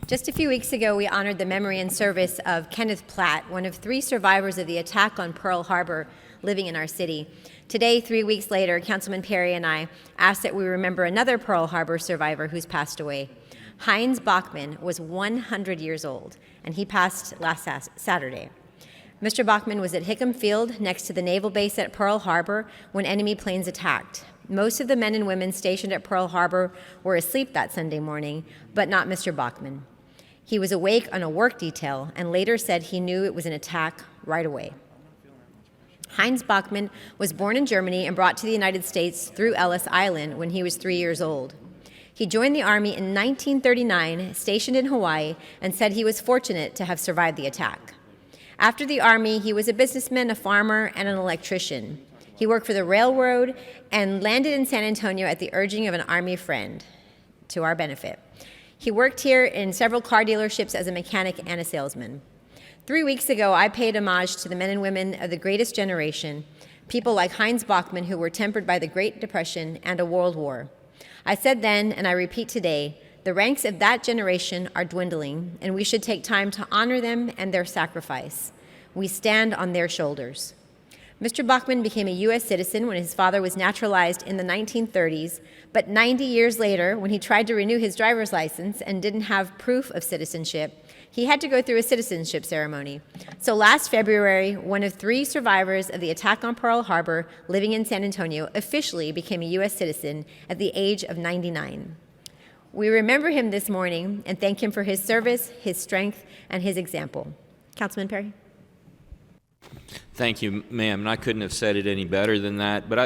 Just a few weeks ago, we honored the memory and service of Kenneth Platt, one of 3 survivors of the attack on Pearl Harbor living in our city. Today, 3 weeks later, Councilman Perry and I asked that we remember another Pearl Harbor survivor who's passed away. Heinz Bachman was 100 years old, and he passed last Saturday. Mr. Bachman was at Hickam Field next to the naval base at Pearl Harbor when enemy planes attacked. Most of the men and women stationed at Pearl Harbor were asleep that Sunday morning, but not Mr. Bachman. He was awake on a work detail and later said he knew it was an attack right away. Heinz Bachman was born in Germany and brought to the United States through Ellis Island when he was 3 years old. He joined the Army in 1939, stationed in Hawaii, and said he was fortunate to have survived the attack. After the Army, he was a businessman, a farmer, and an electrician. He worked for the railroad and landed in San Antonio at the urging of an Army friend, to our benefit. He worked here in several car dealerships as a mechanic and a salesman. 3 weeks ago, I paid homage to the men and women of the greatest generation, people like Heinz Bachman who were tempered by the Great Depression and a world war. I said then, and I repeat today, the ranks of that generation are dwindling, and we should take time to honor them and their sacrifice. We stand on their shoulders. Mr. Bachman became a U.S. citizen when his father was naturalized in the 1930s, but 90 years later, when he tried to renew his driver's license and didn't have proof of citizenship, he had to go through a citizenship ceremony. So last February, one of 3 survivors of the attack on Pearl Harbor living in San Antonio officially became a U.S. citizen at the age of 99. We remember him this morning and thank him for his service, his strength, and his example. Councilman Perry? Thank you, ma'am. And I couldn't have said it any better than that. But